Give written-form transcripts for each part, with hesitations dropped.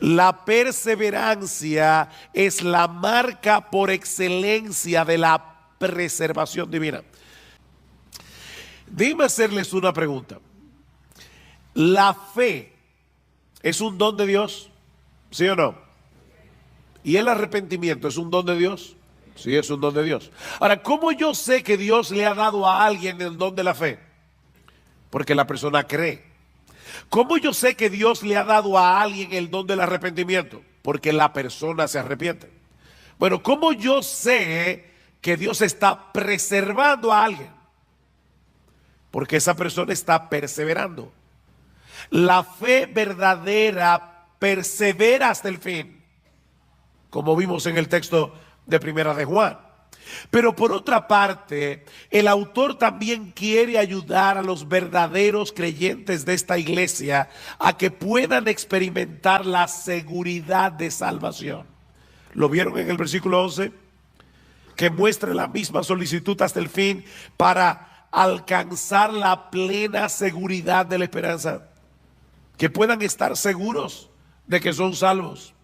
La perseverancia es la marca por excelencia de la preservación divina. Déjenme hacerles una pregunta. ¿La fe es un don de Dios? ¿Sí o no? ¿Y el arrepentimiento es un don de Dios? Sí, es un don de Dios. Ahora, ¿cómo yo sé que Dios le ha dado a alguien el don de la fe? Porque la persona cree. ¿Cómo yo sé que Dios le ha dado a alguien el don del arrepentimiento? Porque la persona se arrepiente. Bueno, ¿cómo yo sé que Dios está preservando a alguien? Porque esa persona está perseverando. La fe verdadera persevera hasta el fin, como vimos en el texto de Primera de Juan. Pero por otra parte, el autor también quiere ayudar a los verdaderos creyentes de esta iglesia a que puedan experimentar la seguridad de salvación. ¿Lo vieron en el versículo 11? Que muestra la misma solicitud hasta el fin para alcanzar la plena seguridad de la esperanza. Que puedan estar seguros de que son salvos.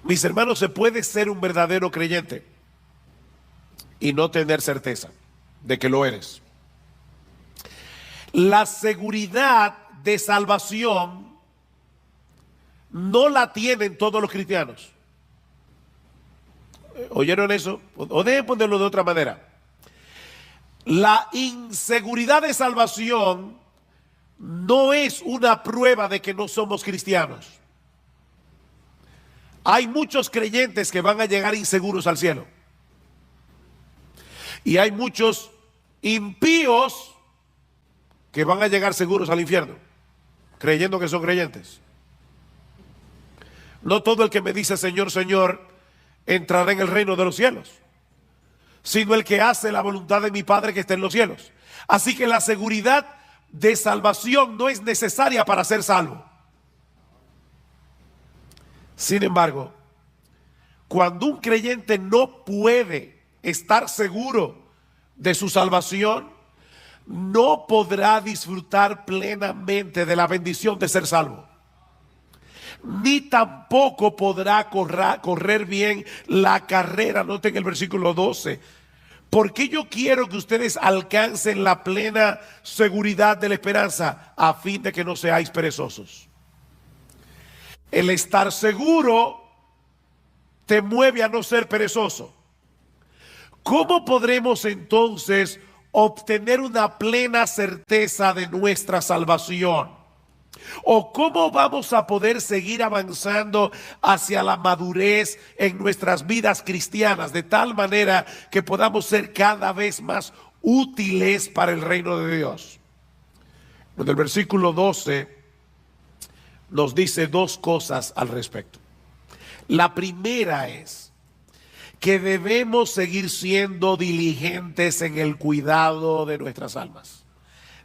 Mis hermanos, se puede ser un verdadero creyente y no tener certeza de que lo eres. La seguridad de salvación no la tienen todos los cristianos. ¿Oyeron eso? O deben ponerlo de otra manera. La inseguridad de salvación no es una prueba de que no somos cristianos. Hay muchos creyentes que van a llegar inseguros al cielo. Y hay muchos impíos que van a llegar seguros al infierno, creyendo que son creyentes. No todo el que me dice Señor, Señor, entrará en el reino de los cielos, sino el que hace la voluntad de mi Padre que está en los cielos. Así que la seguridad de salvación no es necesaria para ser salvo. Sin embargo, cuando un creyente no puede estar seguro de su salvación, no podrá disfrutar plenamente de la bendición de ser salvo. Ni tampoco podrá correr bien la carrera. Noten el versículo 12. Porque yo quiero que ustedes alcancen la plena seguridad de la esperanza, a fin de que no seáis perezosos. El estar seguro te mueve a no ser perezoso. ¿Cómo podremos entonces obtener una plena certeza de nuestra salvación? ¿O cómo vamos a poder seguir avanzando hacia la madurez en nuestras vidas cristianas, de tal manera que podamos ser cada vez más útiles para el reino de Dios? En el versículo 12 nos dice dos cosas al respecto. La primera es que debemos seguir siendo diligentes en el cuidado de nuestras almas.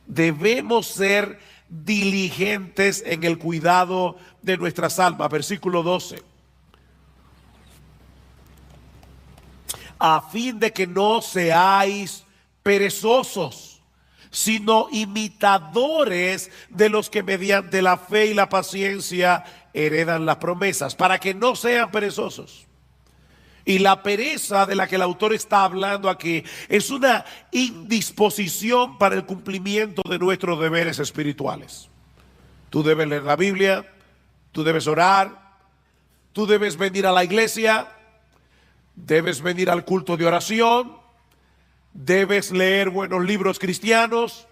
Debemos ser diligentes en el cuidado de nuestras almas. Versículo 12. A fin de que no seáis perezosos, sino imitadores de los que mediante la fe y la paciencia heredan las promesas, para que no sean perezosos. Y la pereza de la que el autor está hablando aquí es una indisposición para el cumplimiento de nuestros deberes espirituales. Tú debes leer la Biblia, tú debes orar, tú debes venir a la iglesia, debes venir al culto de oración, debes leer buenos libros cristianos,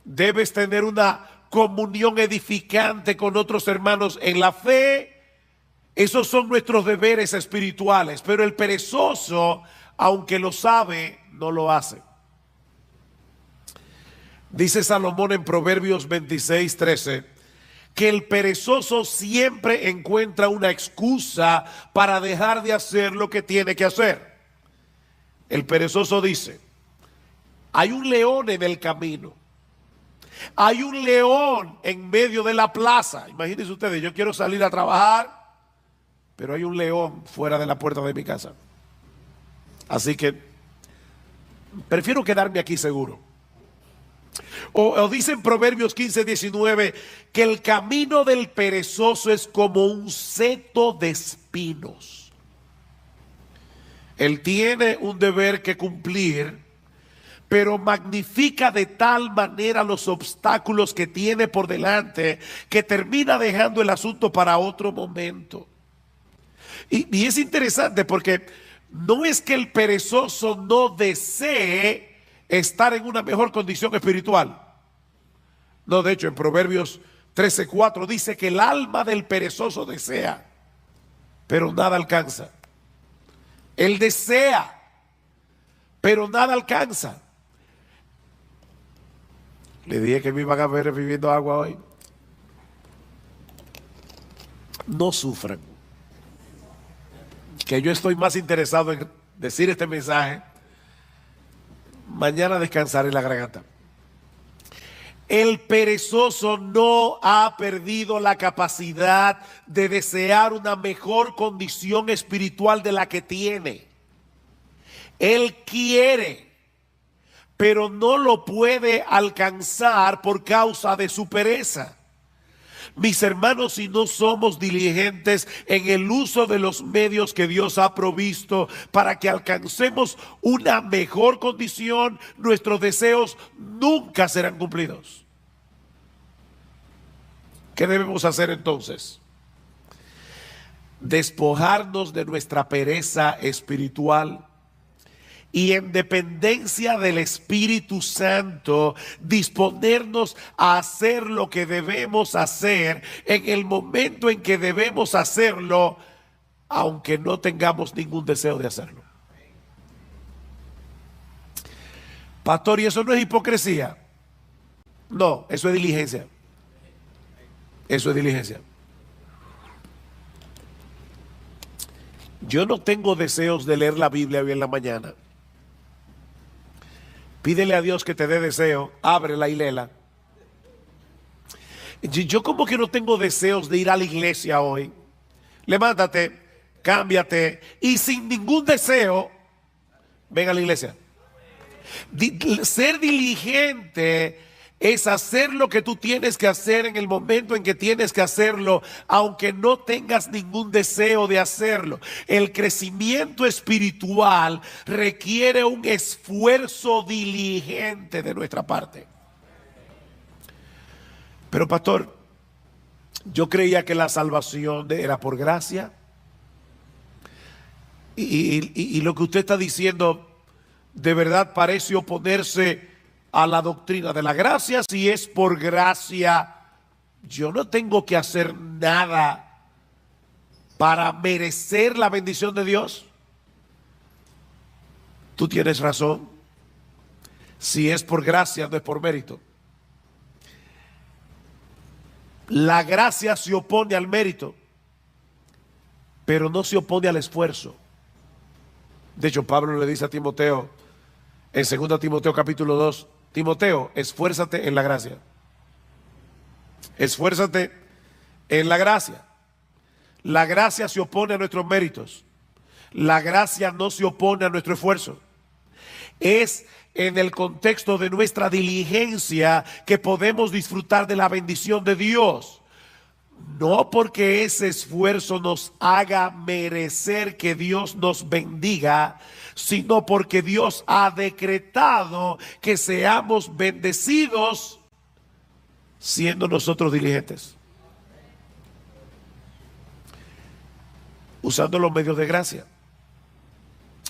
debes tener una comunión edificante con otros hermanos en la fe. Esos son nuestros deberes espirituales, pero el perezoso, aunque lo sabe, no lo hace. Dice Salomón en Proverbios 26:13, que el perezoso siempre encuentra una excusa para dejar de hacer lo que tiene que hacer. El perezoso dice, hay un león en el camino, hay un león en medio de la plaza. Imagínense ustedes, yo quiero salir a trabajar, pero hay un león fuera de la puerta de mi casa. Así que prefiero quedarme aquí seguro. O dice en Proverbios 15:19 que el camino del perezoso es como un seto de espinos. Él tiene un deber que cumplir, pero magnifica de tal manera los obstáculos que tiene por delante que termina dejando el asunto para otro momento. Y es interesante porque no es que el perezoso no desee estar en una mejor condición espiritual. No, de hecho, en Proverbios 13:4 dice que el alma del perezoso desea, pero nada alcanza. Él desea, pero nada alcanza. Le dije que me iban a ver bebiendo agua hoy. No sufran. Que yo estoy más interesado en decir este mensaje. Mañana descansaré la garganta. El perezoso no ha perdido la capacidad de desear una mejor condición espiritual de la que tiene. Él quiere, pero no lo puede alcanzar por causa de su pereza. Mis hermanos, si no somos diligentes en el uso de los medios que Dios ha provisto para que alcancemos una mejor condición, nuestros deseos nunca serán cumplidos. ¿Qué debemos hacer entonces? Despojarnos de nuestra pereza espiritual y en dependencia del Espíritu Santo disponernos a hacer lo que debemos hacer en el momento en que debemos hacerlo, aunque no tengamos ningún deseo de hacerlo. Pastor, ¿y eso no es hipocresía? No, eso es diligencia. Eso es diligencia. Yo no tengo deseos de leer la Biblia hoy en la mañana. Pídele a Dios que te dé deseo, ábrela y léela. Yo como que no tengo deseos de ir a la iglesia hoy. Levántate, cámbiate y sin ningún deseo, ven a la iglesia. Ser diligente es hacer lo que tú tienes que hacer en el momento en que tienes que hacerlo, aunque no tengas ningún deseo de hacerlo. El crecimiento espiritual requiere un esfuerzo diligente de nuestra parte. Pero pastor, yo creía que la salvación era por gracia. Y lo que usted está diciendo de verdad parece oponerse a la doctrina de la gracia. Si es por gracia, yo no tengo que hacer nada para merecer la bendición de Dios. Tú tienes razón. Si es por gracia, no es por mérito. La gracia se opone al mérito, pero no se opone al esfuerzo. De hecho, Pablo le dice a Timoteo en 2 Timoteo capítulo 2, Timoteo, esfuérzate en la gracia. Esfuérzate en la gracia. La gracia se opone a nuestros méritos. La gracia no se opone a nuestro esfuerzo. Es en el contexto de nuestra diligencia que podemos disfrutar de la bendición de Dios. No porque ese esfuerzo nos haga merecer que Dios nos bendiga, sino porque Dios ha decretado que seamos bendecidos siendo nosotros diligentes, usando los medios de gracia,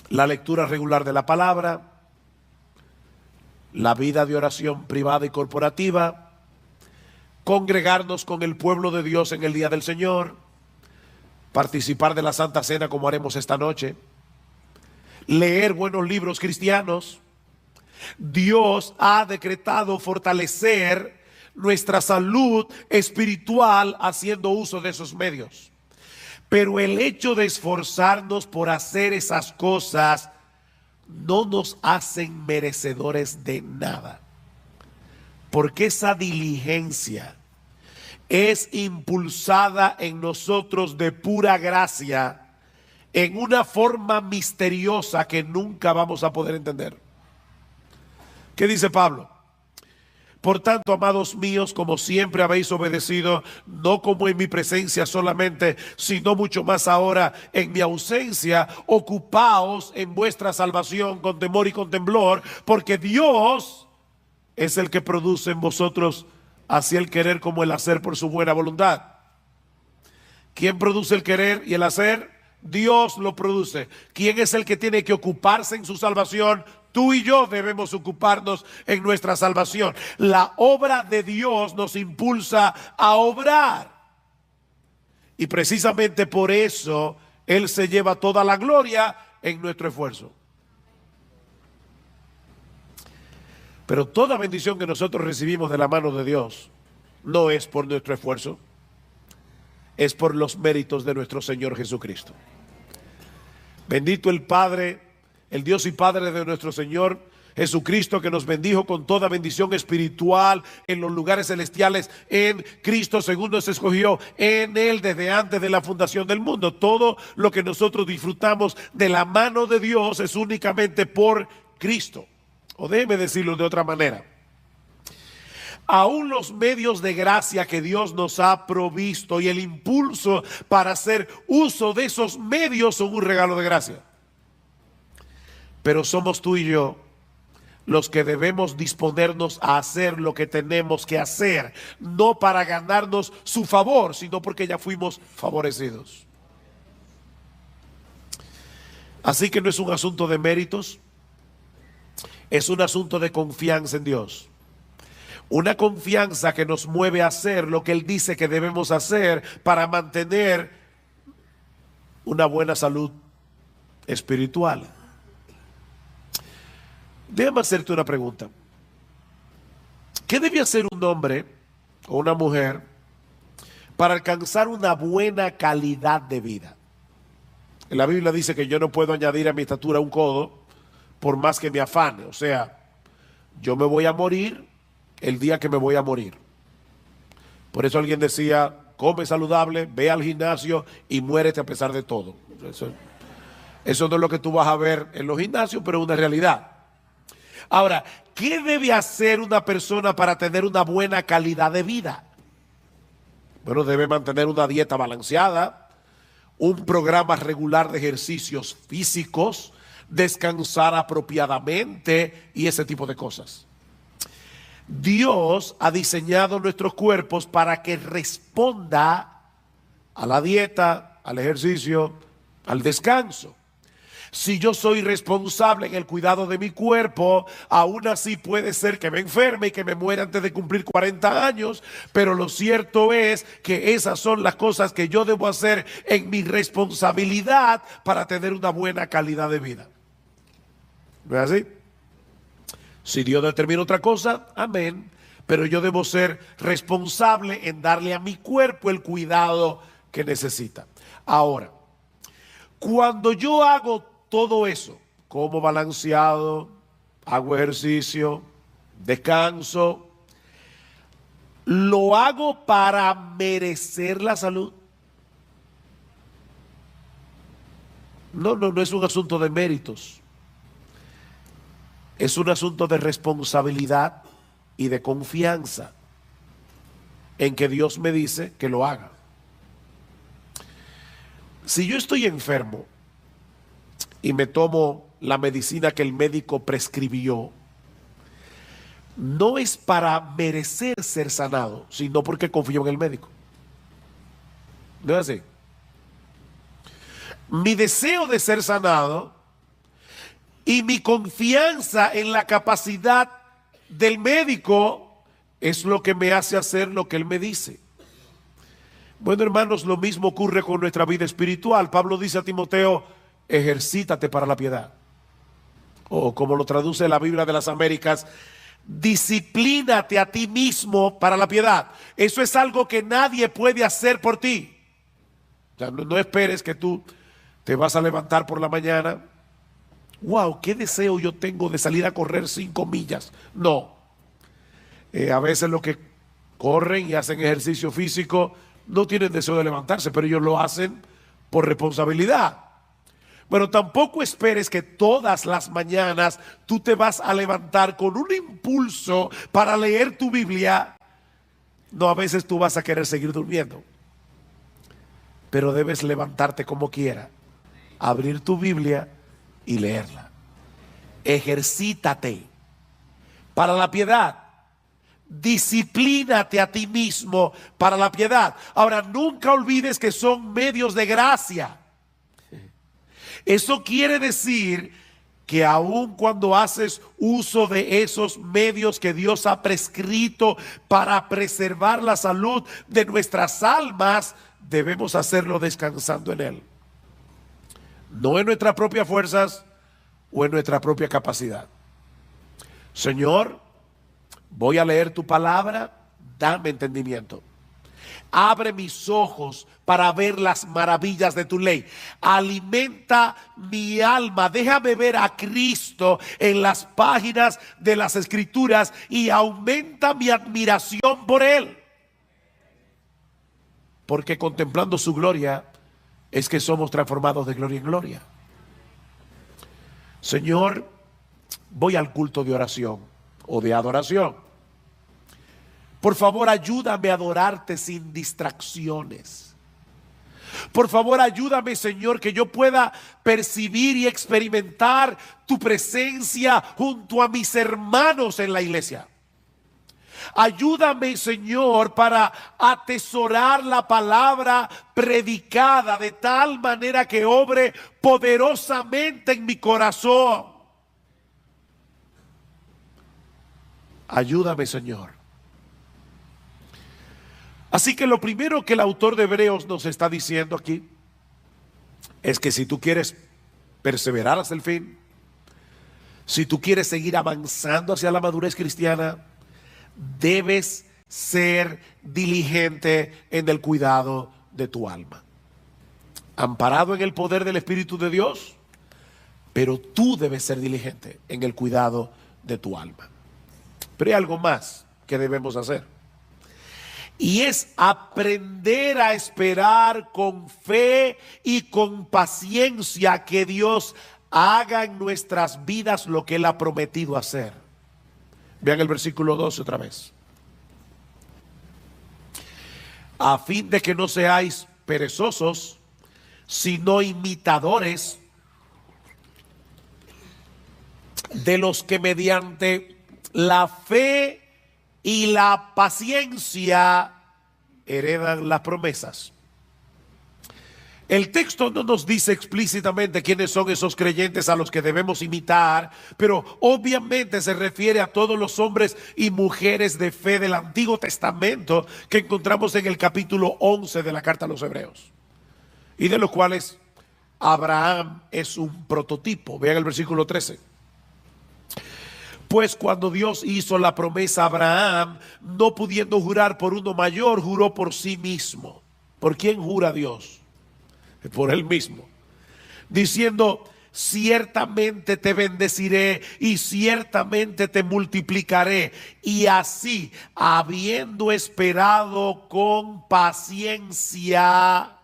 la lectura regular de la palabra, la vida de oración privada y corporativa, congregarnos con el pueblo de Dios en el día del Señor, participar de la Santa Cena como haremos esta noche, leer buenos libros cristianos. Dios ha decretado fortalecer nuestra salud espiritual haciendo uso de esos medios. Pero el hecho de esforzarnos por hacer esas cosas no nos hacen merecedores de nada. Porque esa diligencia es impulsada en nosotros de pura gracia, en una forma misteriosa que nunca vamos a poder entender. ¿Qué dice Pablo? Por tanto, amados míos, como siempre habéis obedecido, no como en mi presencia solamente, sino mucho más ahora en mi ausencia, ocupaos en vuestra salvación con temor y con temblor, porque Dios es el que produce en vosotros así el querer como el hacer por su buena voluntad. ¿Quién produce el querer y el hacer? Dios lo produce. ¿Quién es el que tiene que ocuparse en su salvación? Tú y yo debemos ocuparnos en nuestra salvación. La obra de Dios nos impulsa a obrar. Y precisamente por eso Él se lleva toda la gloria en nuestro esfuerzo. Pero toda bendición que nosotros recibimos de la mano de Dios no es por nuestro esfuerzo, es por los méritos de nuestro Señor Jesucristo. Bendito el Padre, el Dios y Padre de nuestro Señor Jesucristo, que nos bendijo con toda bendición espiritual en los lugares celestiales en Cristo, según nos escogió en Él desde antes de la fundación del mundo. Todo lo que nosotros disfrutamos de la mano de Dios es únicamente por Cristo. O déjeme decirlo de otra manera. Aún los medios de gracia que Dios nos ha provisto y el impulso para hacer uso de esos medios son un regalo de gracia. Pero somos tú y yo los que debemos disponernos a hacer lo que tenemos que hacer, no para ganarnos su favor, sino porque ya fuimos favorecidos. Así que no es un asunto de méritos, es un asunto de confianza en Dios. Una confianza que nos mueve a hacer lo que Él dice que debemos hacer para mantener una buena salud espiritual. Déjame hacerte una pregunta. ¿Qué debe hacer un hombre o una mujer para alcanzar una buena calidad de vida? En la Biblia dice que yo no puedo añadir a mi estatura un codo por más que me afane. O sea, yo me voy a morir el día que me voy a morir. Por eso alguien decía, come saludable, ve al gimnasio y muérete a pesar de todo. Eso no es lo que tú vas a ver en los gimnasios, pero es una realidad. Ahora, ¿qué debe hacer una persona para tener una buena calidad de vida? Bueno, debe mantener una dieta balanceada, un programa regular de ejercicios físicos, descansar apropiadamente y ese tipo de cosas. Dios ha diseñado nuestros cuerpos para que responda a la dieta, al ejercicio, al descanso. Si yo soy responsable en el cuidado de mi cuerpo, aún así puede ser que me enferme y que me muera antes de cumplir 40 años, pero lo cierto es que esas son las cosas que yo debo hacer en mi responsabilidad para tener una buena calidad de vida. ¿No es así? Si Dios determina otra cosa, amén. Pero yo debo ser responsable en darle a mi cuerpo el cuidado que necesita. Ahora, cuando yo hago todo eso, como balanceado, hago ejercicio, descanso, ¿lo hago para merecer la salud? No es un asunto de méritos. Es un asunto de responsabilidad y de confianza en que Dios me dice que lo haga. Si yo estoy enfermo y me tomo la medicina que el médico prescribió, no es para merecer ser sanado, sino porque confío en el médico. ¿No es así? Mi deseo de ser sanado y mi confianza en la capacidad del médico es lo que me hace hacer lo que él me dice. Bueno, hermanos, lo mismo ocurre con nuestra vida espiritual. Pablo dice a Timoteo, ejercítate para la piedad. O como lo traduce la Biblia de las Américas, disciplínate a ti mismo para la piedad. Eso es algo que nadie puede hacer por ti. O sea, no esperes que tú te vas a levantar por la mañana. Wow, qué deseo yo tengo de salir a correr 5 millas. No. A veces los que corren y hacen ejercicio físico no tienen deseo de levantarse, pero ellos lo hacen por responsabilidad. Bueno, tampoco esperes que todas las mañanas tú te vas a levantar con un impulso para leer tu Biblia. No, a veces tú vas a querer seguir durmiendo, pero debes levantarte como quiera, abrir tu Biblia y leerla. Ejercítate para la piedad. Disciplínate a ti mismo para la piedad. Ahora, nunca olvides que son medios de gracia. Eso quiere decir que aun cuando haces uso de esos medios que Dios ha prescrito para preservar la salud de nuestras almas, debemos hacerlo descansando en Él. No en nuestras propias fuerzas o en nuestra propia capacidad. Señor, voy a leer tu palabra, dame entendimiento. Abre mis ojos para ver las maravillas de tu ley. Alimenta mi alma. Déjame ver a Cristo en las páginas de las Escrituras y aumenta mi admiración por Él. Porque contemplando su gloria es que somos transformados de gloria en gloria. Señor, voy al culto de oración o de adoración. Por favor, ayúdame a adorarte sin distracciones. Por favor, ayúdame, Señor, que yo pueda percibir y experimentar tu presencia junto a mis hermanos en la iglesia. Ayúdame, Señor, para atesorar la palabra predicada de tal manera que obre poderosamente en mi corazón. Ayúdame, Señor. Así que lo primero que el autor de Hebreos nos está diciendo aquí es que si tú quieres perseverar hasta el fin, si tú quieres seguir avanzando hacia la madurez cristiana, debes ser diligente en el cuidado de tu alma. Amparado en el poder del Espíritu de Dios, pero tú debes ser diligente en el cuidado de tu alma. Pero hay algo más que debemos hacer. Y es aprender a esperar con fe y con paciencia que Dios haga en nuestras vidas lo que Él ha prometido hacer. Vean el versículo 12 otra vez. A fin de que no seáis perezosos, sino imitadores de los que mediante la fe y la paciencia heredan las promesas. El texto no nos dice explícitamente quiénes son esos creyentes a los que debemos imitar, pero obviamente se refiere a todos los hombres y mujeres de fe del Antiguo Testamento que encontramos en el capítulo 11 de la carta a los Hebreos, y de los cuales Abraham es un prototipo. Vean el versículo 13. Pues cuando Dios hizo la promesa a Abraham, no pudiendo jurar por uno mayor, juró por sí mismo. ¿Por quién jura Dios? Por Él mismo. Diciendo, ciertamente te bendeciré y ciertamente te multiplicaré. Y así, habiendo esperado con paciencia,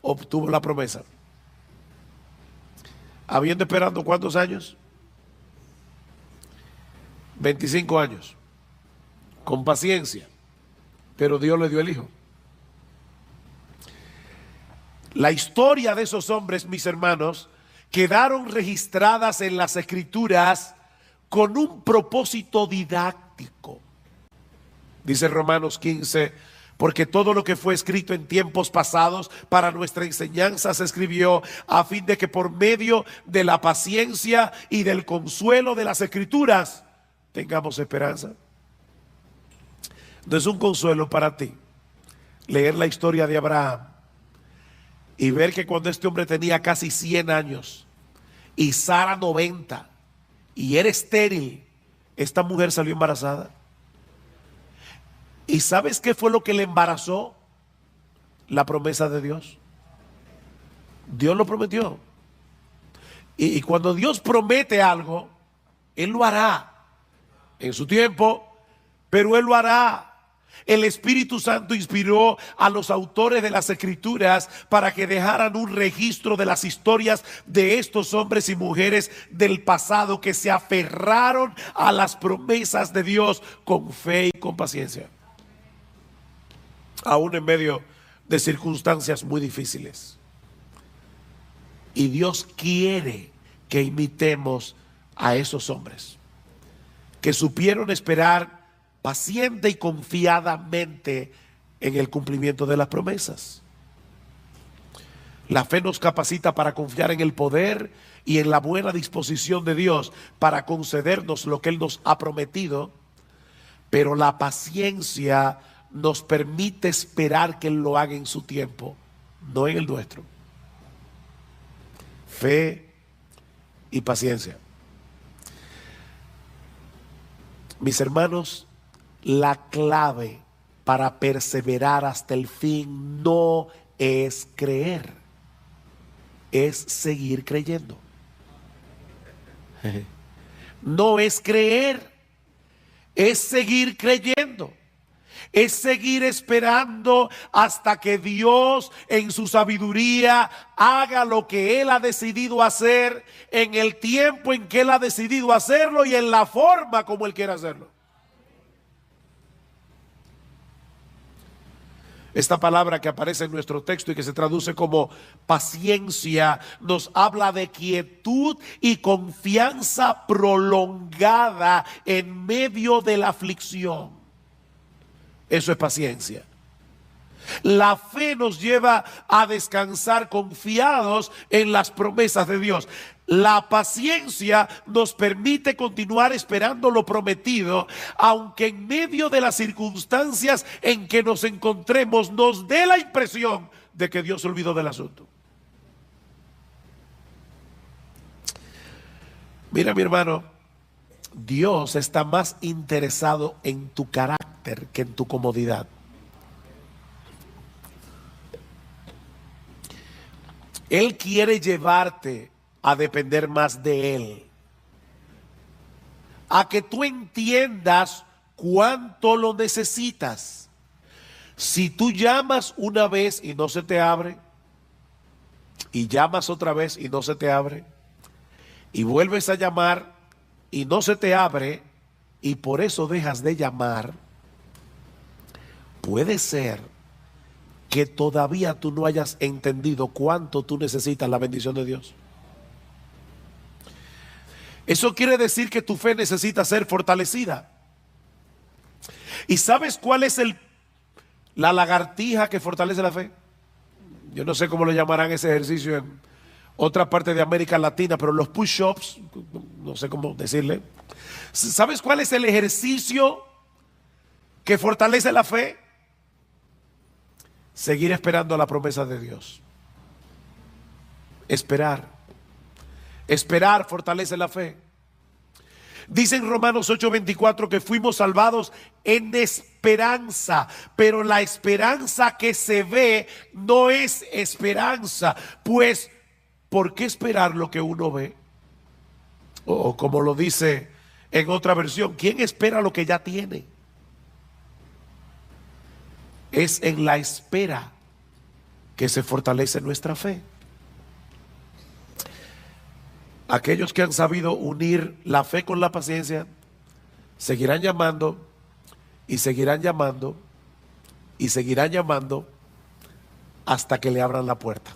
obtuvo la promesa. Habiendo esperado ¿cuántos años? 25 años, con paciencia, pero Dios le dio el hijo. La historia de esos hombres, mis hermanos, quedaron registradas en las Escrituras con un propósito didáctico. Dice Romanos 15, porque todo lo que fue escrito en tiempos pasados para nuestra enseñanza se escribió a fin de que por medio de la paciencia y del consuelo de las Escrituras tengamos esperanza. No es un consuelo para ti leer la historia de Abraham y ver que cuando este hombre tenía casi 100 años y Sara 90 y era estéril, esta mujer salió embarazada. ¿Y sabes qué fue lo que le embarazó? La promesa de Dios. Dios lo prometió. Y cuando Dios promete algo, Él lo hará en su tiempo, pero Él lo hará. el Espíritu Santo inspiró a los autores de las Escrituras para que dejaran un registro de las historias de estos hombres y mujeres del pasado que se aferraron a las promesas de Dios con fe y con paciencia, aún en medio de circunstancias muy difíciles. Y Dios quiere que imitemos a esos hombres que supieron esperar paciente y confiadamente en el cumplimiento de las promesas. La fe nos capacita para confiar en el poder y en la buena disposición de Dios para concedernos lo que Él nos ha prometido, pero la paciencia nos permite esperar que Él lo haga en su tiempo, no en el nuestro. Fe y paciencia. Mis hermanos, la clave para perseverar hasta el fin no es creer, es seguir creyendo. No es creer, es seguir creyendo. Es seguir esperando hasta que Dios en su sabiduría haga lo que Él ha decidido hacer en el tiempo en que Él ha decidido hacerlo y en la forma como Él quiere hacerlo. Esta palabra que aparece en nuestro texto y que se traduce como paciencia nos habla de quietud y confianza prolongada en medio de la aflicción. Eso es paciencia. La fe nos lleva a descansar confiados en las promesas de Dios. La paciencia nos permite continuar esperando lo prometido, aunque en medio de las circunstancias en que nos encontremos nos dé la impresión de que Dios se olvidó del asunto. Mira, mi hermano, Dios está más interesado en tu carácter que en tu comodidad. Él quiere llevarte a depender más de Él, a que tú entiendas cuánto lo necesitas. Si tú llamas una vez y no se te abre, y llamas otra vez y no se te abre, y vuelves a llamar y no se te abre, y por eso dejas de llamar, puede ser que todavía tú no hayas entendido cuánto tú necesitas la bendición de Dios. Eso quiere decir que tu fe necesita ser fortalecida. ¿Y sabes cuál es la lagartija que fortalece la fe? Yo no sé cómo le llamarán ese ejercicio en otra parte de América Latina, pero los push-ups, no sé cómo decirle. ¿Sabes cuál es el ejercicio que fortalece la fe? Seguir esperando la promesa de Dios. Esperar. Esperar fortalece la fe. Dice en Romanos 8:24 que fuimos salvados en esperanza, pero la esperanza que se ve no es esperanza, pues ¿por qué esperar lo que uno ve? O como lo dice en otra versión, ¿quién espera lo que ya tiene? Es en la espera que se fortalece nuestra fe. Aquellos que han sabido unir la fe con la paciencia seguirán llamando y seguirán llamando y seguirán llamando hasta que le abran la puerta.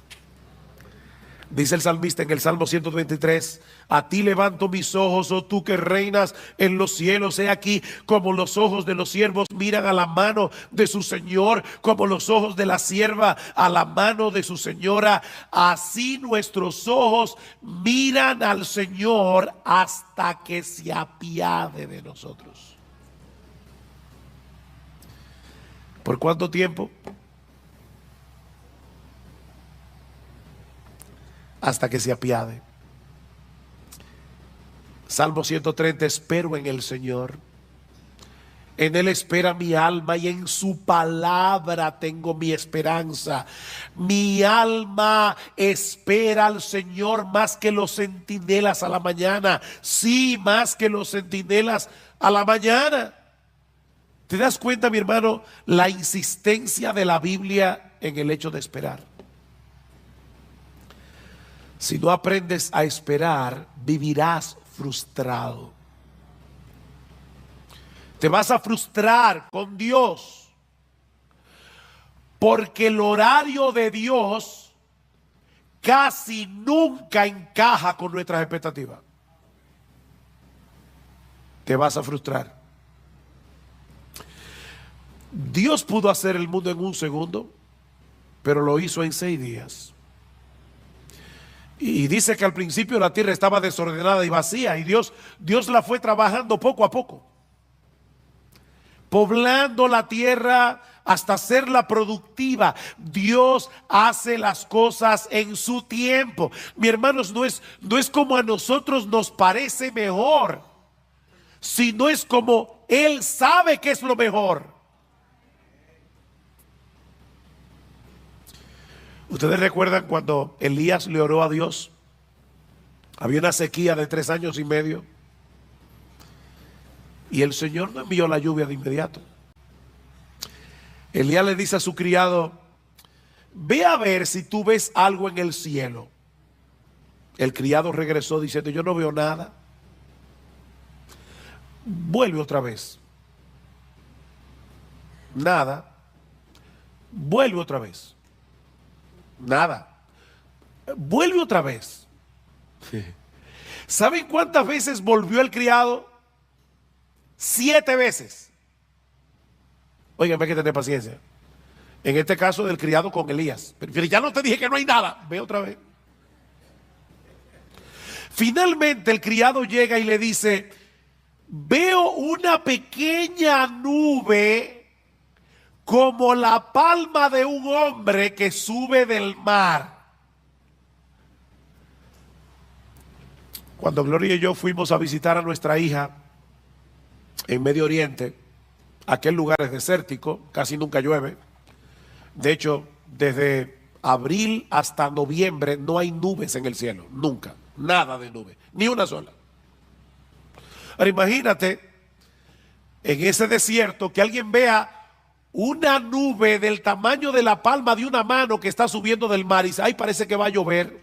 Dice el salmista en el Salmo 123, a ti levanto mis ojos, oh tú que reinas en los cielos. He aquí como los ojos de los siervos miran a la mano de su Señor, como los ojos de la sierva a la mano de su señora. Así nuestros ojos miran al Señor hasta que se apiade de nosotros. ¿Por cuánto tiempo? Hasta que se apiade. Salmo 130, espero en el Señor. En Él espera mi alma y en su palabra tengo mi esperanza. Mi alma espera al Señor más que los centinelas a la mañana. Sí, más que los centinelas a la mañana. ¿Te das cuenta, mi hermano, la insistencia de la Biblia en el hecho de esperar? Si no aprendes a esperar, vivirás frustrado. Te vas a frustrar con Dios, porque el horario de Dios casi nunca encaja con nuestras expectativas. Te vas a frustrar. Dios pudo hacer el mundo en un segundo, pero lo hizo en 6 días. Y dice que al principio la tierra estaba desordenada y vacía, y Dios la fue trabajando poco a poco, poblando la tierra hasta hacerla productiva. Dios hace las cosas en su tiempo. Mi hermanos, no es como a nosotros nos parece mejor, sino es como Él sabe que es lo mejor. Ustedes recuerdan cuando Elías le oró a Dios. Había una sequía de 3 años y medio. Y el Señor no envió la lluvia de inmediato. Elías le dice a su criado: ve a ver si tú ves algo en el cielo. El criado regresó diciendo: yo no veo nada. Vuelve otra vez. Nada. Vuelve otra vez. Nada. Vuelve otra vez. ¿Saben cuántas veces volvió el criado? 7 veces. Oigan, hay que tener paciencia. En este caso del criado con Elías. Pero ya no te dije que no hay nada. Ve otra vez. Finalmente el criado llega y le dice: veo una pequeña nube como la palma de un hombre que sube del mar. Cuando Gloria y yo fuimos a visitar a nuestra hija en Medio Oriente, aquel lugar es desértico, casi nunca llueve. De hecho, desde abril hasta noviembre no hay nubes en el cielo, nunca, nada de nube, ni una sola. Ahora imagínate en ese desierto que alguien vea una nube del tamaño de la palma de una mano que está subiendo del mar y dice: ay, parece que va a llover.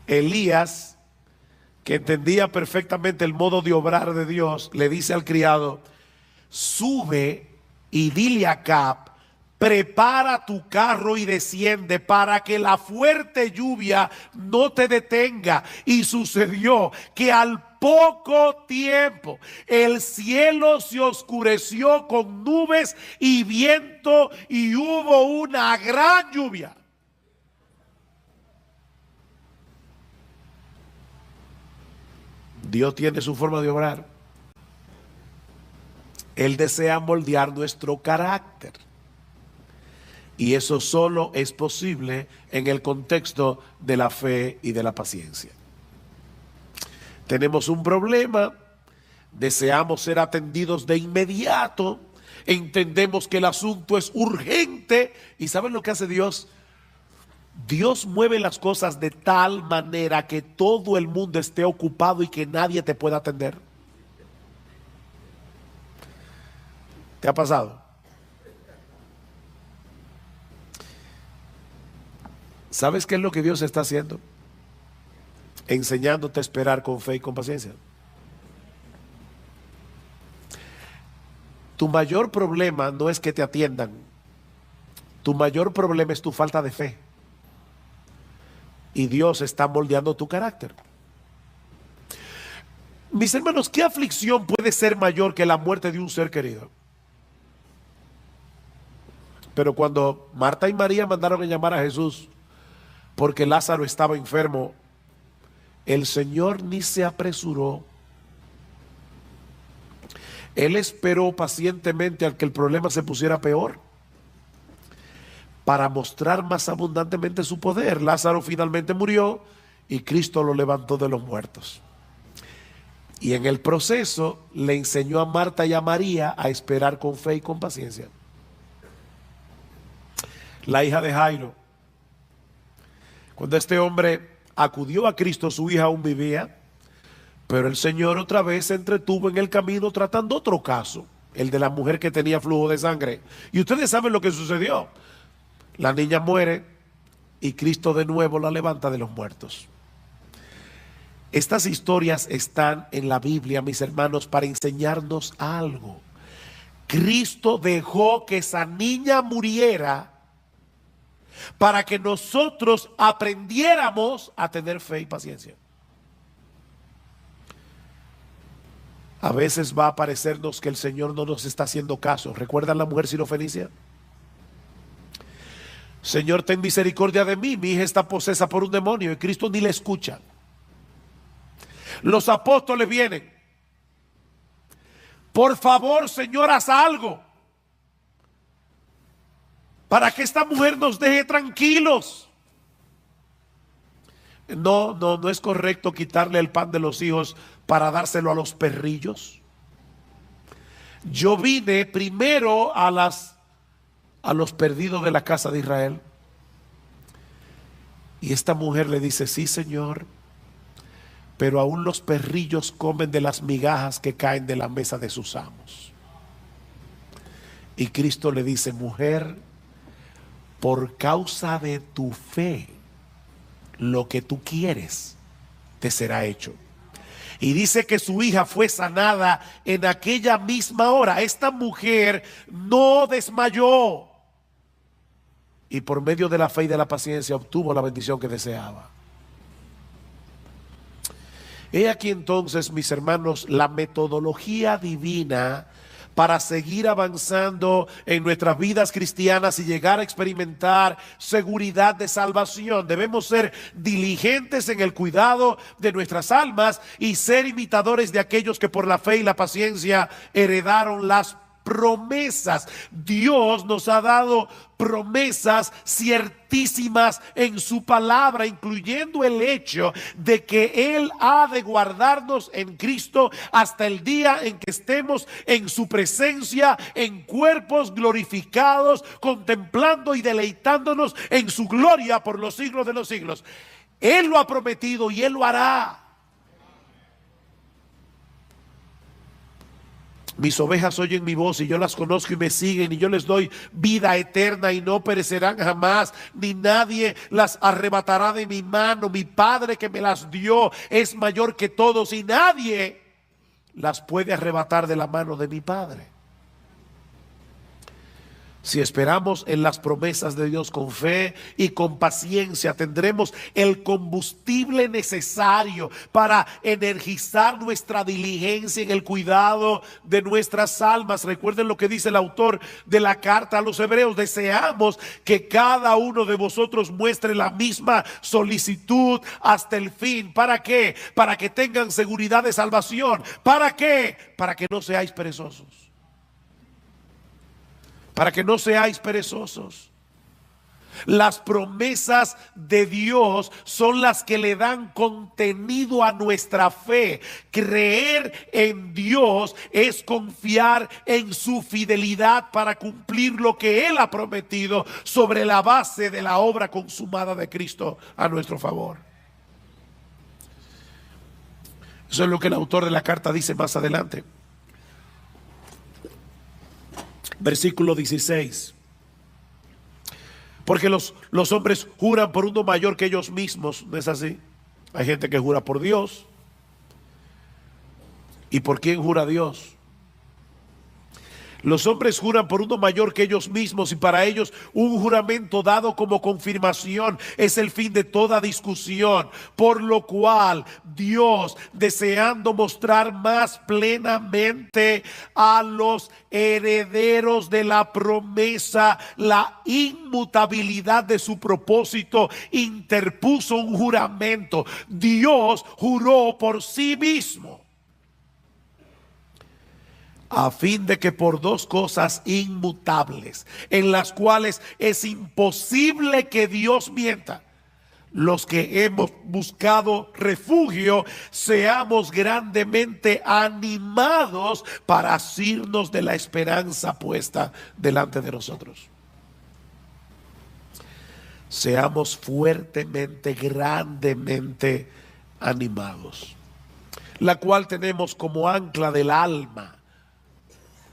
Elías, que entendía perfectamente el modo de obrar de Dios, le dice al criado: sube y dile a Acab, prepara tu carro y desciende para que la fuerte lluvia no te detenga. Y sucedió que al poco tiempo el cielo se oscureció con nubes y viento y hubo una gran lluvia. Dios tiene su forma de obrar. Él desea moldear nuestro carácter. Y eso solo es posible en el contexto de la fe y de la paciencia. Tenemos un problema, deseamos ser atendidos de inmediato, entendemos que el asunto es urgente. ¿Y saben lo que hace Dios? Dios mueve las cosas de tal manera que todo el mundo esté ocupado y que nadie te pueda atender. ¿Te ha pasado? ¿Sabes qué es lo que Dios está haciendo? Enseñándote a esperar con fe y con paciencia. Tu mayor problema no es que te atiendan. Tu mayor problema es tu falta de fe. Y Dios está moldeando tu carácter. Mis hermanos, ¿qué aflicción puede ser mayor que la muerte de un ser querido? Pero cuando Marta y María mandaron a llamar a Jesús porque Lázaro estaba enfermo, el Señor ni se apresuró. Él esperó pacientemente al que el problema se pusiera peor para mostrar más abundantemente su poder. Lázaro finalmente murió y Cristo lo levantó de los muertos. Y en el proceso le enseñó a Marta y a María a esperar con fe y con paciencia. La hija de Jairo, cuando este hombre acudió a Cristo, su hija aún vivía, Pero el Señor otra vez se entretuvo en el camino tratando otro caso, el de la mujer que tenía flujo de sangre. Y ustedes saben lo que sucedió. La niña muere y Cristo de nuevo la levanta de los muertos. Estas historias están en la Biblia, mis hermanos, para enseñarnos algo. Cristo dejó que esa niña muriera para que nosotros aprendiéramos a tener fe y paciencia. A veces va a parecernos que el Señor no nos está haciendo caso. ¿Recuerdan la mujer sirofenicia? Señor, ten misericordia de mí, mi hija está posesa por un demonio, y Cristo ni le escucha. Los apóstoles vienen. Por favor, Señor, haz algo para que esta mujer nos deje tranquilos. No es correcto quitarle el pan de los hijos para dárselo a los perrillos. Yo vine primero a los perdidos de la casa de Israel. Y esta mujer le dice, sí, Señor, pero aún los perrillos comen de las migajas que caen de la mesa de sus amos. Y Cristo le dice, mujer, por causa de tu fe, lo que tú quieres te será hecho. Y dice que su hija fue sanada en aquella misma hora. Esta mujer no desmayó. Y por medio de la fe y de la paciencia obtuvo la bendición que deseaba. He aquí entonces, mis hermanos, la metodología divina para seguir avanzando en nuestras vidas cristianas y llegar a experimentar seguridad de salvación. Debemos ser diligentes en el cuidado de nuestras almas y ser imitadores de aquellos que por la fe y la paciencia heredaron las promesas. Dios nos ha dado promesas ciertísimas en su palabra, incluyendo el hecho de que Él ha de guardarnos en Cristo hasta el día en que estemos en su presencia, en cuerpos glorificados, contemplando y deleitándonos en su gloria por los siglos de los siglos. Él lo ha prometido y Él lo hará. Mis ovejas oyen mi voz y yo las conozco y me siguen, y yo les doy vida eterna y no perecerán jamás, ni nadie las arrebatará de mi mano. Mi Padre que me las dio es mayor que todos y nadie las puede arrebatar de la mano de mi Padre. Si esperamos en las promesas de Dios con fe y con paciencia, tendremos el combustible necesario para energizar nuestra diligencia en el cuidado de nuestras almas. Recuerden lo que dice el autor de la carta a los Hebreos: deseamos que cada uno de vosotros muestre la misma solicitud hasta el fin. ¿Para qué? Para que tengan seguridad de salvación. ¿Para qué? Para que no seáis perezosos. Para que no seáis perezosos. Las promesas de Dios son las que le dan contenido a nuestra fe. Creer en Dios es confiar en su fidelidad para cumplir lo que Él ha prometido sobre la base de la obra consumada de Cristo a nuestro favor. Eso es lo que el autor de la carta dice más adelante. Versículo 16. Porque los hombres juran por uno mayor que ellos mismos. ¿No es así? Hay gente que jura por Dios. ¿Y por quién jura Dios? Los hombres juran por uno mayor que ellos mismos, y para ellos un juramento dado como confirmación es el fin de toda discusión. Por lo cual Dios, deseando mostrar más plenamente a los herederos de la promesa la inmutabilidad de su propósito, interpuso un juramento. Dios juró por sí mismo, a fin de que por dos cosas inmutables, en las cuales es imposible que Dios mienta, los que hemos buscado refugio seamos grandemente animados para asirnos de la esperanza puesta delante de nosotros. Seamos fuertemente, grandemente animados. la cual tenemos como ancla del alma,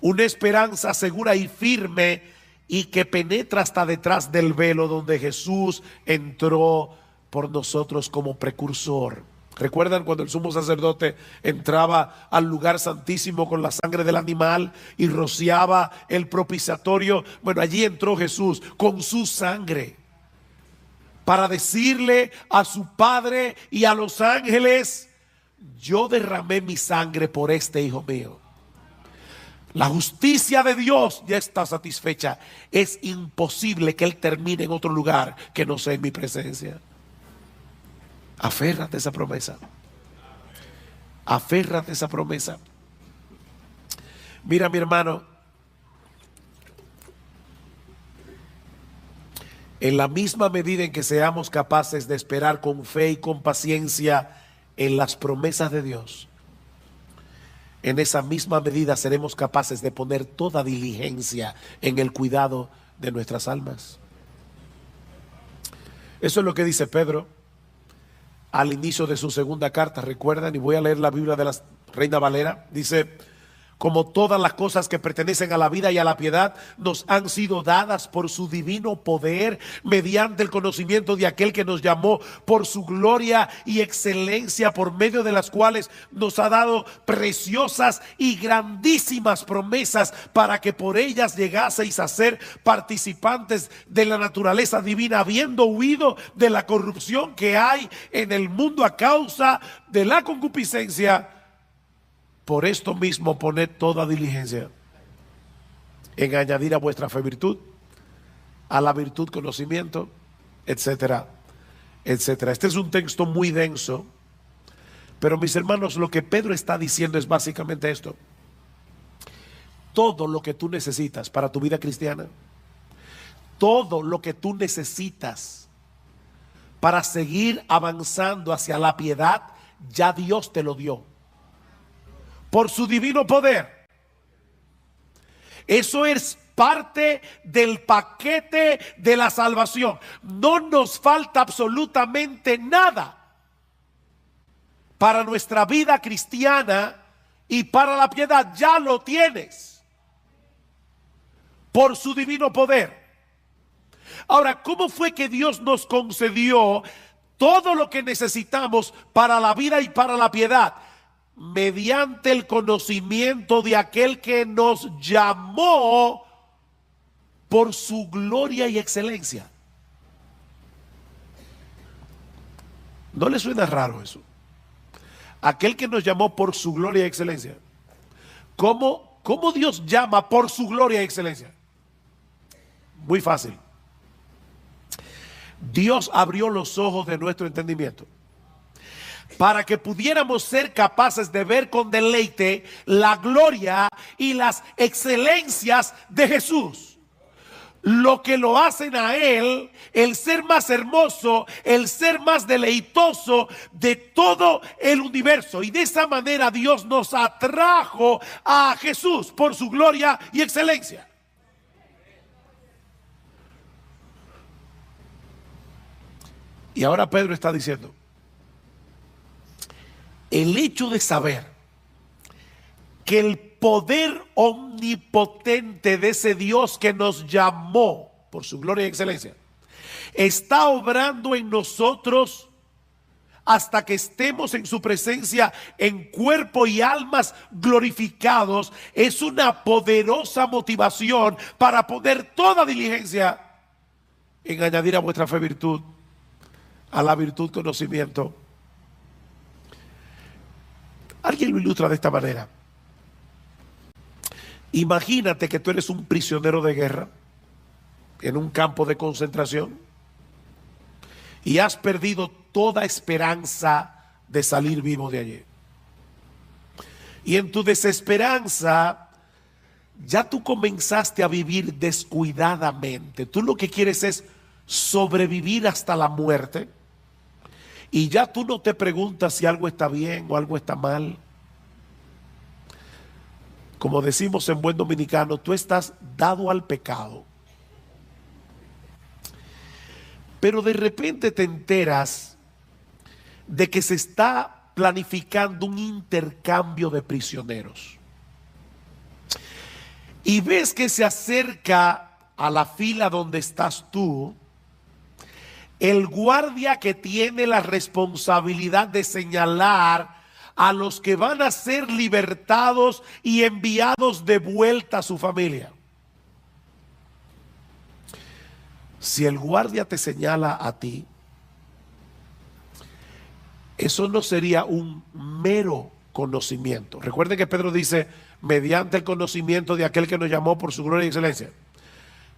una esperanza segura y firme y que penetra hasta detrás del velo donde Jesús entró por nosotros como precursor. ¿Recuerdan cuando el sumo sacerdote entraba al lugar santísimo con la sangre del animal y rociaba el propiciatorio? Bueno, allí entró Jesús con su sangre para decirle a su Padre y a los ángeles: yo derramé mi sangre por este hijo mío. La justicia de Dios ya está satisfecha. Es imposible que Él termine en otro lugar que no sea en mi presencia. Aférrate a esa promesa. Aférrate a esa promesa. Mira, mi hermano, en la misma medida en que seamos capaces de esperar con fe y con paciencia en las promesas de Dios, en esa misma medida seremos capaces de poner toda diligencia en el cuidado de nuestras almas. Eso es lo que dice Pedro al inicio de su segunda carta. Recuerdan, y voy a leer la Biblia de la Reina Valera. Dice: como todas las cosas que pertenecen a la vida y a la piedad nos han sido dadas por su divino poder, mediante el conocimiento de aquel que nos llamó por su gloria y excelencia, por medio de las cuales nos ha dado preciosas y grandísimas promesas, para que por ellas llegaseis a ser participantes de la naturaleza divina, habiendo huido de la corrupción que hay en el mundo a causa de la concupiscencia. Por esto mismo poned toda diligencia en añadir a vuestra fe virtud, a la virtud conocimiento, etcétera, etcétera. Este es un texto muy denso, pero mis hermanos, lo que Pedro está diciendo es básicamente esto: todo lo que tú necesitas para tu vida cristiana, todo lo que tú necesitas para seguir avanzando hacia la piedad, ya Dios te lo dio por su divino poder. Eso es parte del paquete de la salvación. No nos falta absolutamente nada para nuestra vida cristiana y para la piedad. Ya lo tienes por su divino poder. Ahora, ¿cómo fue que Dios nos concedió todo lo que necesitamos para la vida y para la piedad? Mediante el conocimiento de aquel que nos llamó por su gloria y excelencia. ¿No le suena raro eso? Aquel que nos llamó por su gloria y excelencia. ¿Cómo Dios llama por su gloria y excelencia? Muy fácil. Dios abrió los ojos de nuestro entendimiento para que pudiéramos ser capaces de ver con deleite la gloria y las excelencias de Jesús. Lo que lo hacen a Él el ser más hermoso, el ser más deleitoso de todo el universo. Y de esa manera Dios nos atrajo a Jesús por su gloria y excelencia. Y ahora Pedro está diciendo: el hecho de saber que el poder omnipotente de ese Dios que nos llamó por su gloria y excelencia está obrando en nosotros hasta que estemos en su presencia en cuerpo y almas glorificados, es una poderosa motivación para poner toda diligencia en añadir a vuestra fe virtud, a la virtud conocimiento. Alguien lo ilustra de esta manera. Imagínate que tú eres un prisionero de guerra en un campo de concentración y has perdido toda esperanza de salir vivo de allí. Y en tu desesperanza ya tú comenzaste a vivir descuidadamente. Tú lo que quieres es sobrevivir hasta la muerte. Y ya tú no te preguntas si algo está bien o algo está mal. Como decimos en buen dominicano, tú estás dado al pecado. Pero de repente te enteras de que se está planificando un intercambio de prisioneros. Y ves que se acerca a la fila donde estás tú el guardia que tiene la responsabilidad de señalar a los que van a ser libertados y enviados de vuelta a su familia. Si el guardia te señala a ti, eso no sería un mero conocimiento. Recuerden que Pedro dice, mediante el conocimiento de aquel que nos llamó por su gloria y excelencia.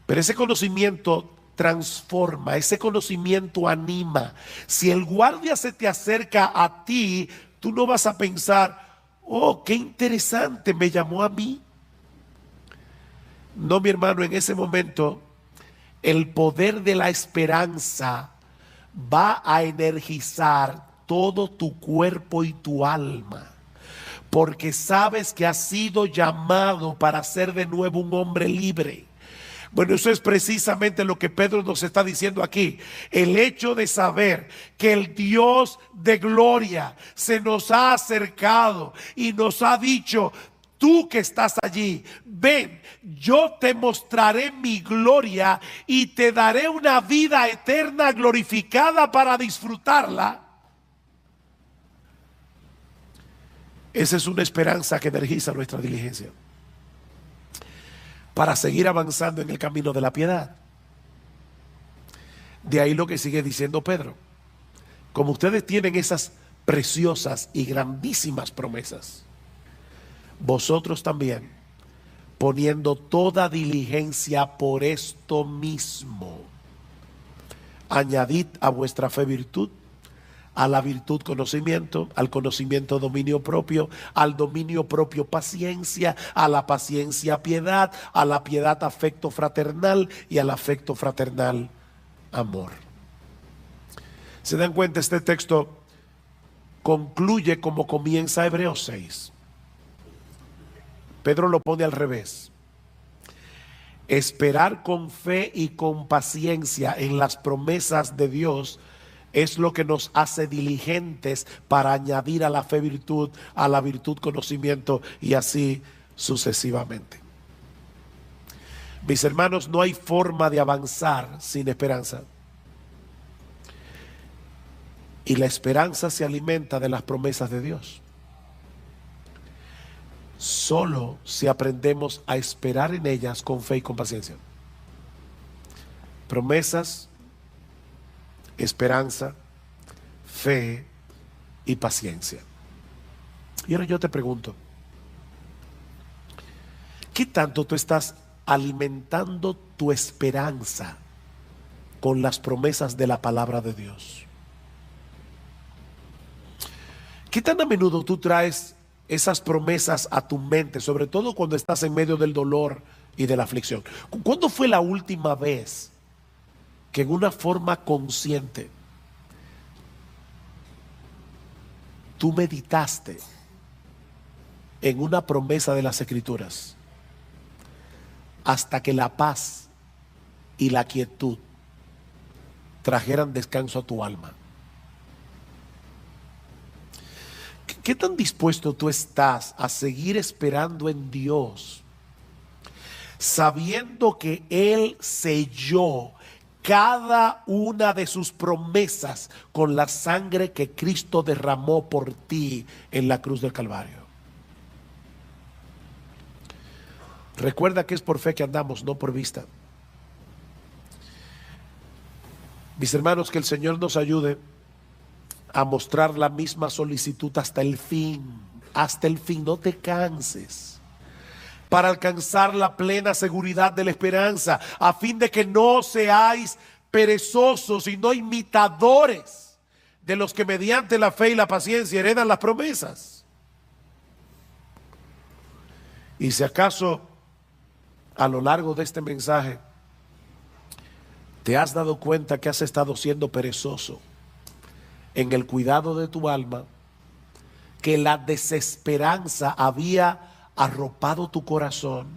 Pero ese conocimiento transforma, ese conocimiento anima. Si el guardia se te acerca a ti, tú no vas a pensar, oh, qué interesante, me llamó a mí. No, mi hermano, en ese momento el poder de la esperanza va a energizar todo tu cuerpo y tu alma, porque sabes que has sido llamado para ser de nuevo un hombre libre. Bueno, eso es precisamente lo que Pedro nos está diciendo aquí. El hecho de saber que el Dios de gloria se nos ha acercado y nos ha dicho, tú que estás allí, ven, yo te mostraré mi gloria y te daré una vida eterna glorificada para disfrutarla. Esa es una esperanza que energiza nuestra diligencia para seguir avanzando en el camino de la piedad. De ahí lo que sigue diciendo Pedro. Como ustedes tienen esas preciosas y grandísimas promesas, vosotros también, poniendo toda diligencia por esto mismo, añadid a vuestra fe virtud, a la virtud conocimiento, al conocimiento dominio propio, al dominio propio paciencia, a la paciencia piedad, a la piedad afecto fraternal y al afecto fraternal amor. ¿Se dan cuenta? Este texto concluye como comienza Hebreos 6. Pedro lo pone al revés. Esperar con fe y con paciencia en las promesas de Dios es lo que nos hace diligentes para añadir a la fe virtud, a la virtud conocimiento y así sucesivamente. Mis hermanos, no hay forma de avanzar sin esperanza. Y la esperanza se alimenta de las promesas de Dios. Solo si aprendemos a esperar en ellas con fe y con paciencia. Promesas, esperanza, fe y paciencia. Y ahora yo te pregunto, ¿qué tanto tú estás alimentando tu esperanza con las promesas de la palabra de Dios? ¿Qué tan a menudo tú traes esas promesas a tu mente, sobre todo cuando estás en medio del dolor y de la aflicción? ¿Cuándo fue la última vez que en una forma consciente tú meditaste en una promesa de las Escrituras hasta que la paz y la quietud trajeran descanso a tu alma? ¿Qué tan dispuesto tú estás a seguir esperando en Dios, sabiendo que Él selló cada una de sus promesas con la sangre que Cristo derramó por ti en la cruz del Calvario? Recuerda que es por fe que andamos, no por vista. Mis hermanos, que el Señor nos ayude a mostrar la misma solicitud hasta el fin, no te canses, para alcanzar la plena seguridad de la esperanza, a fin de que no seáis perezosos y no imitadores de los que mediante la fe y la paciencia heredan las promesas. Y si acaso a lo largo de este mensaje te has dado cuenta que has estado siendo perezoso en el cuidado de tu alma, que la desesperanza había arropado tu corazón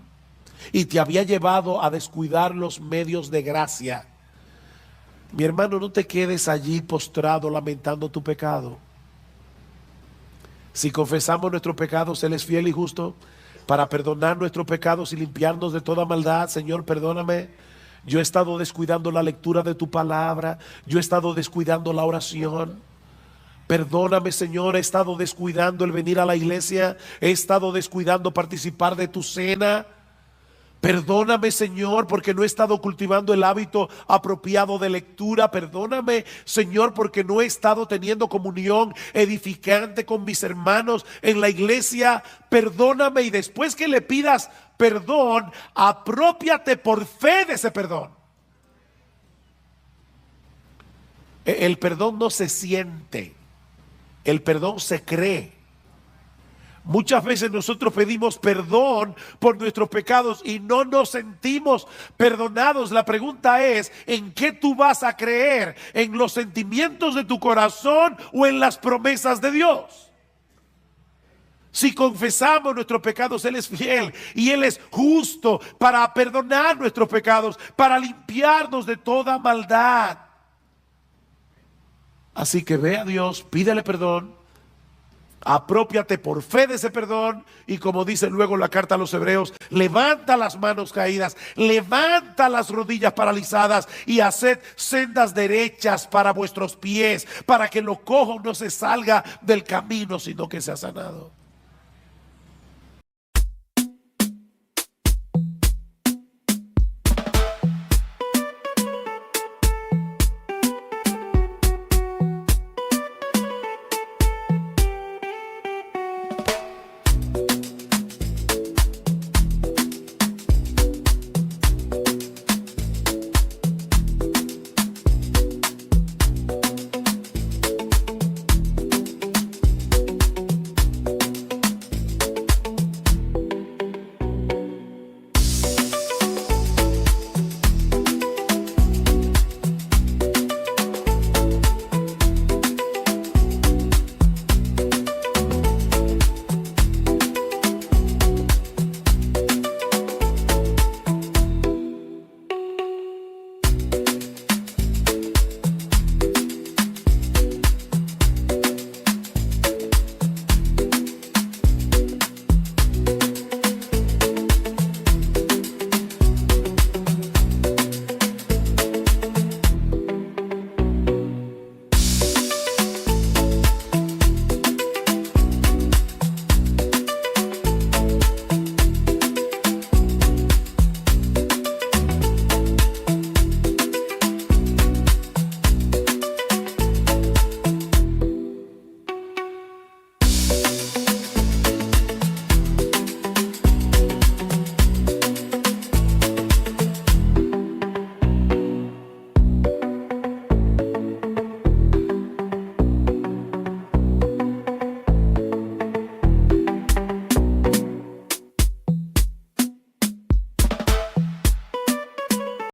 y te había llevado a descuidar los medios de gracia, mi hermano, no te quedes allí postrado lamentando tu pecado. Si confesamos nuestros pecados, Él es fiel y justo para perdonar nuestros pecados y limpiarnos de toda maldad. Señor, perdóname. Yo he estado descuidando la lectura de tu palabra. Yo he estado descuidando la oración. Perdóname, Señor, he estado descuidando el venir a la iglesia. He estado descuidando participar de tu cena. Perdóname, Señor, porque no he estado cultivando el hábito apropiado de lectura. Perdóname, Señor, porque no he estado teniendo comunión edificante con mis hermanos en la iglesia. Perdóname, y después que le pidas perdón, aprópiate por fe de ese perdón. El perdón no se siente, el perdón se cree. Muchas veces nosotros pedimos perdón por nuestros pecados y no nos sentimos perdonados. La pregunta es, ¿en qué tú vas a creer? ¿En los sentimientos de tu corazón o en las promesas de Dios? Si confesamos nuestros pecados, Él es fiel y Él es justo para perdonar nuestros pecados, para limpiarnos de toda maldad. Así que ve a Dios, pídele perdón. Aprópiate por fe de ese perdón y, como dice luego la carta a los Hebreos, levanta las manos caídas, levanta las rodillas paralizadas y haced sendas derechas para vuestros pies, para que lo cojo no se salga del camino, sino que sea sanado.